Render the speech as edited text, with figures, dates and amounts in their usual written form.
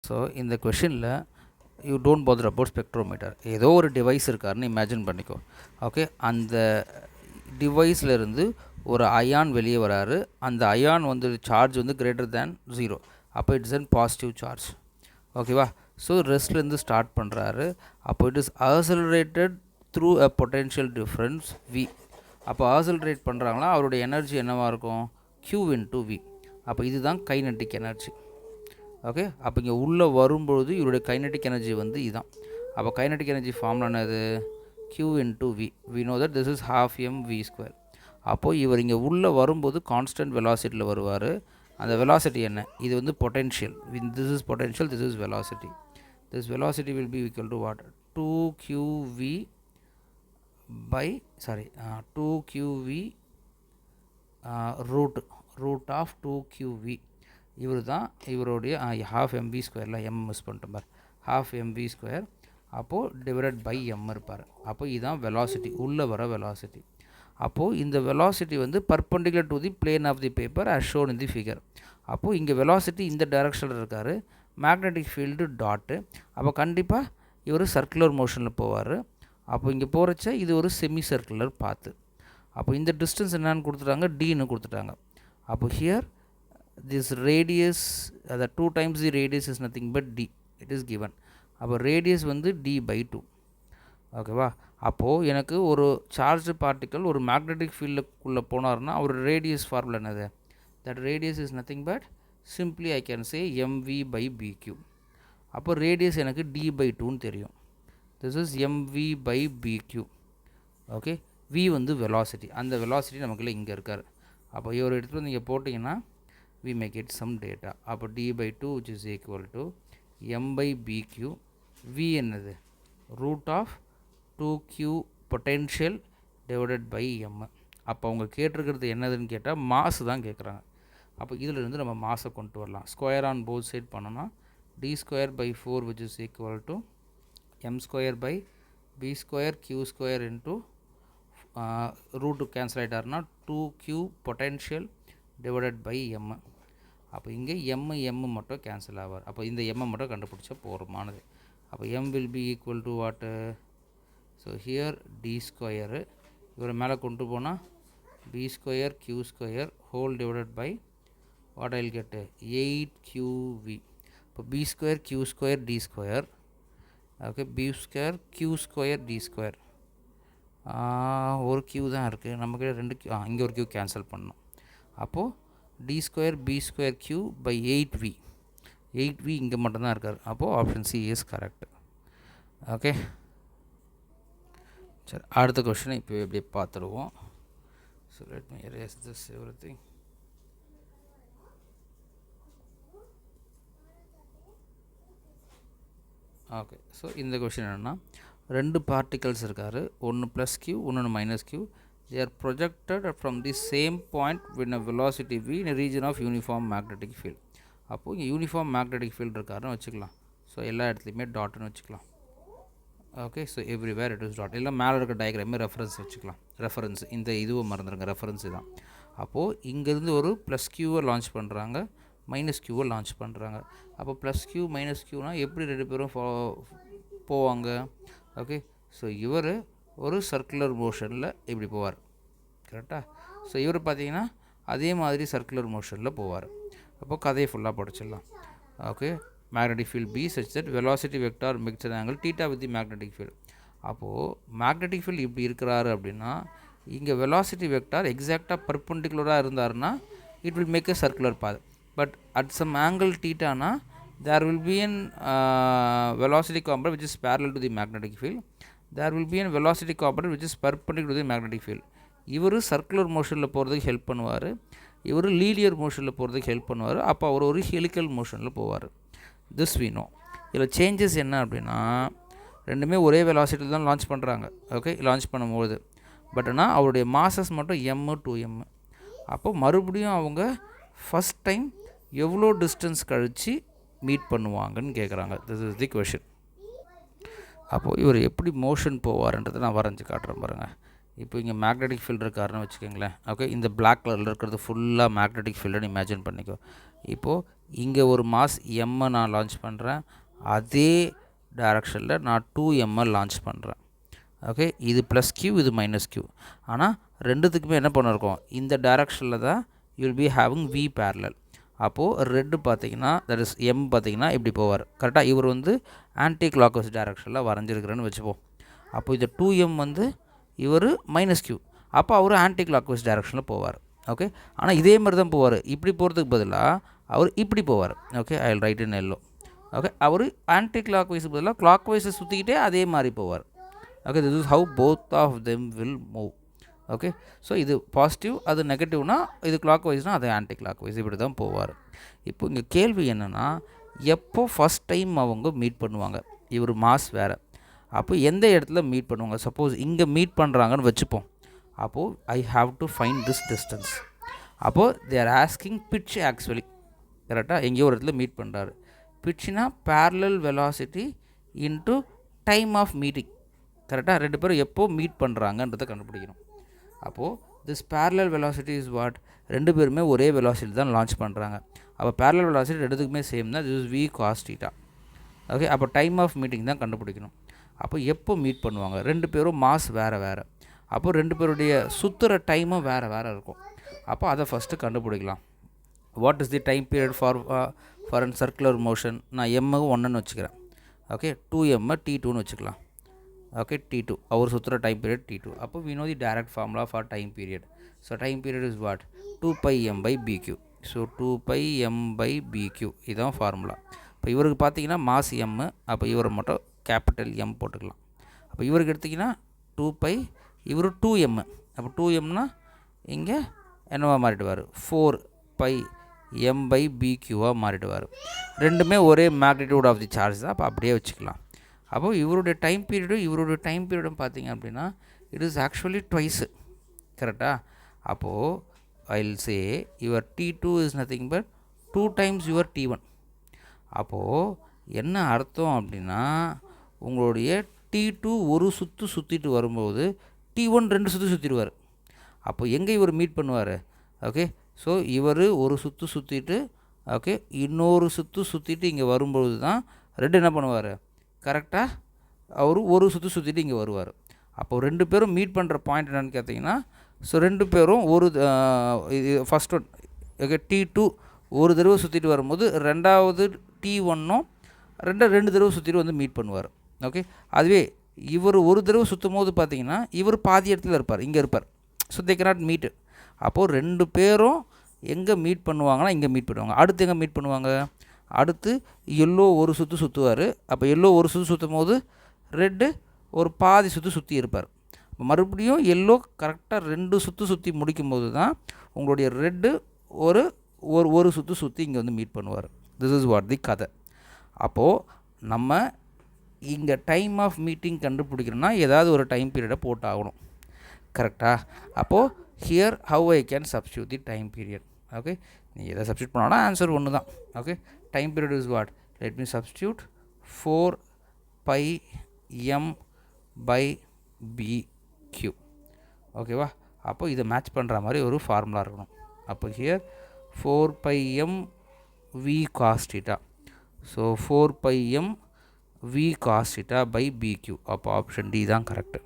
So இந்த கொஷினில் you don't father about spectrometer. ஏதோ ஒரு டிவைஸ் இருக்காருன்னு இமேஜின் பண்ணிக்கோ. ஓகே, அந்த டிவைஸ்லேருந்து ஒரு அயான் வெளியே வராரு. அந்த அயான் வந்து சார்ஜ் வந்து கிரேட்டர் தேன் 0. அப்போ இட்ஸ் அன் பாசிட்டிவ் சார்ஜ். ஓகேவா? ஸோ ரெஸ்ட்லேருந்து ஸ்டார்ட் பண்ணுறாரு. அப்போ it is accelerated through a potential difference v. அப்போ ஆக்ஸலரேட் பண்ணுறாங்களா, அவருடைய எனர்ஜி என்னவாக இருக்கும்? q into v. அப்போ இதுதான் கைனட்டிக் எனர்ஜி. ஓகே, அப்போ இங்கே உள்ளே வரும்பொழுது இவருடைய கைனட்டிக் எனர்ஜி வந்து இதுதான். அப்போ கைனட்டிக் எனர்ஜி ஃபார்முலா என்னது? q into v. We know that this is half mv². அப்போது இவர் இங்கே உள்ளே வரும்போது கான்ஸ்டன்ட் வெலாசிட்டியில் வருவார். அந்த வெலாசிட்டி என்ன? இது வந்து potential. This is potential, this is velocity. This velocity will be equal to what? 2qv by 2qv root of 2qv. இவர் தான் இவருடைய half mv². m மிஸ் பண்ணிட்டோம் பார், half mv². அப்போது டிவைடட் பை m இருப்பார். அப்போ இதுதான் வெலாசிட்டி, உள்ளே வர வெலாசிட்டி. அப்போது இந்த வெலாசிட்டி வந்து perpendicular to the plane of the paper as shown in the figure. அப்போது இங்கே வெலாசிட்டி இந்த டைரக்ஷனில் இருக்கார். Magnetic field dot. அப்போ கண்டிப்பாக இவர் சர்க்குலர் மோஷனில் போவார். அப்போ இங்கே போகிறச்ச இது ஒரு செமி சர்க்குலர் பாத்து. அப்போ இந்த டிஸ்டன்ஸ் என்னன்னு கொடுத்துட்டாங்க? டின்னு கொடுத்துட்டாங்க. அப்போ here this radius, the 2 times the radius is nothing but d, it is given. அப்போ radius வந்து d/2. ஓகேவா? அப்போது எனக்கு ஒரு சார்ஜ் பார்ட்டிக்கல் ஒரு மேக்னெட்டிக் ஃபீல்டுக்குள்ளே போனார்னா அவர் ரேடியஸ் ஃபார்முலா என்னது? That radius is nothing but simply I can say mv/bq. அப்போ radius எனக்கு d/2ன்னு தெரியும். This is mv/bq. Okay, v வந்து வெலாசிட்டி. அந்த வெலாசிட்டி நமக்குள்ள இங்கே இருக்கார். அப்போ இவர் எடுத்துகிட்டு வந்து இங்கே போட்டிங்கன்னா we may get some data. அப்போ d/2 which is equal to m/bq. v என்னது? root of 2q potential divided by m. அப்போ அவங்க கேட்டிருக்கிறது என்னதுன்னு கேட்டால் மாஸ் தான் கேட்குறாங்க. அப்போ இதிலிருந்து நம்ம மாஸை கொண்டு வரலாம். ஸ்கொயர் ஆன் போத் சைட் பண்ணோன்னா d²/4 which is equal to m²/b²q² into root cancel ஆகிட்டார்னா 2q potential divided by m. அப்போ இங்கே m மட்டும் கேன்சல் ஆவார். அப்போ இந்த m மட்டும் கண்டுபிடிச்சா போகிறோமானது. அப்போ m will be equal to what? So here d². இவரை மேலே கொண்டு போனால் b²q² whole divided by what I will get? 8qv. இப்போ b²q² d². Okay, b²q² d². ஒரு q தான் இருக்குது நமக்கு, 2 q. இங்கே ஒரு q கேன்சல் பண்ணணும். அப்போது d²b²q/8v. 8v இங்கே மட்டும்தான் இருக்கார். அப்போது option C is correct. Okay, சரி, அடுத்த கொஷினை இப்போ எப்படி பார்த்துடுவோம். So let me erase this everything. Okay, so இந்த கொஷின் என்னென்னா, 2 பார்ட்டிகல்ஸ் இருக்கார். ஒன்று ப்ளஸ் q, இன்னொன்று minus q. They are projected from the same point with a velocity v in a region of uniform magnetic field. அப்போது இங்கே uniform magnetic field இருக்காருன்னு வச்சுக்கலாம். So எல்லா இடத்துலையுமே டாட்னு வச்சுக்கலாம். Okay, so everywhere it is dot. இல்லை மேலே இருக்க டயக்ராமே ரெஃபரன்ஸ் வச்சுக்கலாம். ரெஃபரன்ஸ் இந்த இதுவும் மறந்துடுங்க, ரெஃபரன்ஸு தான். அப்போது இங்கேருந்து ஒரு ப்ளஸ் க்யூவை லான்ச் பண்ணுறாங்க, மைனஸ் க்யூவை லான்ச் பண்ணுறாங்க. அப்போ ப்ளஸ் க்யூ மைனஸ் க்யூனால் எப்படி 2 பேரும் போவாங்க? ஓகே, ஸோ இவர் ஒரு சர்க்குலர் மோஷனில் இப்படி போவார். கரெக்டாக? ஸோ இவர் பார்த்தீங்கன்னா அதே மாதிரி சர்க்குலர் மோஷனில் போவார். அப்போது கதையை ஃபுல்லாக படிச்சிடலாம். Okay, magnetic field B such that velocity vector makes a angle theta with the magnetic field. அப்போது மேக்னெட்டிக் ஃபீல்டு இப்படி இருக்கிறாரு அப்படின்னா இங்கே வெலாசிட்டி வெக்டார் எக்ஸாக்டாக பர்பண்டிகுலராக இருந்தாருன்னா it will make a circular path. But at some angle தீட்டானா there will be an velocity component which is parallel to the magnetic field. There will be a velocity component which is perpendicular to the magnetic field. இவர் circular மோஷனில் போகிறதுக்கு help பண்ணுவார், இவர் linear மோஷனில் போகிறதுக்கு help பண்ணுவார். அப்போ அவர் ஒரு ஹெலிக்கல் மோஷனில் போவார். This we know. இதில் சேஞ்சஸ் என்ன அப்படின்னா, ரெண்டுமே ஒரே வெலாசிட்டியில் தான் லான்ச் பண்ணுறாங்க. ஓகே, லான்ச் பண்ணும்போது பட் ஆனால் அவருடைய மாசஸ் மட்டும் m/2m. அப்போ மறுபடியும் அவங்க ஃபஸ்ட் டைம் எவ்வளோ டிஸ்டன்ஸ் கழித்து மீட் பண்ணுவாங்கன்னு கேட்குறாங்க. This is the question. அப்போது இவர் எப்படி மோஷன் போவார்ன்றதை நான் வரைஞ்சி காட்டுறேன் பாருங்கள். இப்போ இங்கே மேக்னெட்டிக் ஃபீல்டு இருக்காருன்னு வச்சுக்கோங்களேன். ஓகே, இந்த பிளாக் கலரில் இருக்கிறது ஃபுல்லாக மேக்னெட்டிக் ஃபீல்டுன்னு இமேஜின் பண்ணிக்கோ. இப்போது இங்கே ஒரு மாஸ் எம்மை நான் லான்ச் பண்ணுறேன், அதே டைரக்ஷனில் நான் 2m லான்ச் பண்ணுறேன். ஓகே, இது ப்ளஸ் கியூ, இது மைனஸ் கியூ. ஆனால் ரெண்டுத்துக்குமே என்ன பண்ணிருக்கோம், இந்த டைரக்ஷனில் தான் you will be having v parallel. அப்போது ரெட்டு பார்த்தீங்கன்னா தட் இஸ் எம் பார்த்தீங்கன்னா இப்படி போவார். கரெக்டாக இவர் வந்து ஆன்டி கிளாக்வைஸ் டைரக்ஷனில் வரைஞ்சிருக்கிறேன்னு வச்சுப்போம். அப்போது இந்த 2m இவர் மைனஸ் கியூ, அப்போ அவர் ஆன்டி கிளாக்வைஸ் டைரக்ஷனில் போவார். ஓகே, ஆனால் இதே மாதிரி தான் போவார். இப்படி போகிறதுக்கு பதிலாக அவர் இப்படி போவார். Okay, I will write in yellow. Okay, அவர் ஆன்டி கிளாக்வைஸுக்கு பதிலாக கிளாக்வைஸை சுற்றிக்கிட்டே அதே மாதிரி போவார். Okay, this is how both of them will move. Okay, so இது பாசிட்டிவ், அது நெகட்டிவ்னா இது கிளாக் வைஸ்னால் அது ஆன்டி கிளாக் வைஸ், இப்படி தான் போவார். இப்போ இங்கே கேள்வி என்னென்னா, எப்போ ஃபஸ்ட் டைம் அவங்க மீட் பண்ணுவாங்க, இவர் மாஸ் வேறு, அப்போ எந்த இடத்துல மீட் பண்ணுவாங்க? சப்போஸ் இங்கே மீட் பண்ணுறாங்கன்னு வச்சுப்போம். அப்போது I have to find this distance. அப்போது they are asking pitch actually. கரெக்டாக எங்கேயோ ஒரு இடத்துல மீட் பண்ணுறாரு. பிட்ச்னா parallel velocity into time of meeting. கரெக்டாக ரெண்டு பேரும் எப்போ மீட் பண்ணுறாங்கன்றதை கண்டுபிடிக்கணும். அப்போது this parallel velocity is what, ரெண்டு பேருமே ஒரே வெலாசிட்டி தான் லான்ச் பண்ணுறாங்க. அப்போ பேரலல் வெலாசிட்டி ரெண்டுத்துக்குமே சேம் தான், this is V cos theta. Okay, அப்போ டைம் ஆஃப் மீட்டிங் தான் கண்டுபிடிக்கணும். அப்போ எப்போ மீட் பண்ணுவாங்க, ரெண்டு பேரும் மாஸ் வேறு வேறு, அப்போது ரெண்டு பேருடைய சுற்றுற டைமும் வேறு வேறு இருக்கும். அப்போ அதை ஃபஸ்ட்டு கண்டுபிடிக்கலாம். What is the time period for an circular motion? நான் எம்முக்கு 1ன்னு வச்சுக்கிறேன். ஓகே, 2m t2ன்னு வச்சுக்கலாம். ஓகே, t2 அவர் சுற்றுற டைம் பீரியட் t2. அப்போ we know the direct formula for time period. So time period is what, 2πm/bq. So 2πm/bq இதுதான் formula. இப்போ இவருக்கு பார்த்தீங்கன்னா mass m, அப்போ இவரை மட்டும் கேபிட்டல் M போட்டுக்கலாம். அப்போ இவருக்கு எடுத்திங்கன்னா 2π, இவர் 2m, அப்போ 2mனா இங்கே என்னவா மாறிடுவார், 4πm/bqவாக மாறிடுவார். ரெண்டுமே ஒரே மேக்னிடியூட் ஆஃப் தி சார்ஜ் தான், அப்போ அப்படியே வச்சுக்கலாம். அப்போது இவருடைய டைம் பீரியடும் பார்த்தீங்க அப்படின்னா இட் இஸ் ஆக்சுவலி ட்வைஸு. கரெக்டாக? அப்போது I will say your t2 is nothing but 2 times your t1. அப்போது என்ன அர்த்தம் அப்படின்னா, உங்களுடைய t2 ஒரு சுற்று சுற்றிட்டு வரும்போது t1 2 சுற்று சுற்றிடுவார். அப்போது எங்கே இவர் மீட் பண்ணுவார்? ஓகே, ஸோ இவர் ஒரு சுற்று சுற்றிட்டு, ஓகே, இன்னொரு சுற்று சுற்றிட்டு இங்கே வரும்பொழுது தான் ரெண்டு என்ன பண்ணுவார், கரெக்டாக அவர் ஒரு சுற்று சுற்றிட்டு இங்கே வருவார். அப்போது ரெண்டு பேரும் மீட் பண்ணுற பாயிண்ட் என்னென்னு கேட்டிங்கன்னா, ஸோ ரெண்டு பேரும் ஒரு ஃபஸ்ட் ஒன், ஓகே, t2 ஒரு தடவை சுற்றிட்டு வரும்போது ரெண்டாவது t1ம் ரெண்டு தடவை சுற்றிட்டு வந்து மீட் பண்ணுவார். ஓகே, அதுவே இவர் ஒரு தடவை சுற்றும் போது பார்த்தீங்கன்னா இவர் பாதி இடத்துல இருப்பார், இங்கே இருப்பார். So they cannot meet. அப்போது ரெண்டு பேரும் எங்கே மீட் பண்ணுவாங்கன்னா இங்கே மீட் பண்ணுவாங்க. அடுத்து எங்கே மீட் பண்ணுவாங்க, அடுத்து எல்லோ ஒரு சுற்று சுற்றுவார். அப்போ எல்லோ ஒரு சுற்று சுற்றும் போது ரெட்டு ஒரு பாதி சுற்று சுற்றி இருப்பார். மறுபடியும் எல்லோ கரெக்டாக 2 சுற்று சுற்றி முடிக்கும் போது தான் உங்களுடைய ரெட்டு ஒரு சுற்று சுற்றி இங்கே வந்து மீட் பண்ணுவார். திஸ் இஸ் வாட் தி கதை. அப்போது நம்ம இங்கே டைம் ஆஃப் மீட்டிங் கண்டுபிடிக்கணும்னா ஏதாவது ஒரு டைம் பீரியடை போட்டு ஆகணும். கரெக்டாக? அப்போது here how I can substitute the time period. Okay, நீ எதை சப்ஸ்டியூட் பண்ணாலும் ஆன்சர் ஒன்று தான். Okay, time period is what, let me substitute 4πm/bq. ஓகேவா? அப்போ இதை மேட்ச் பண்ணுற மாதிரி ஒரு ஃபார்முலா இருக்கணும். அப்போ here 4πm/v cos theta. So 4πm/v cos theta/bq. அப்போ ஆப்ஷன் டி தான் கரெக்டு.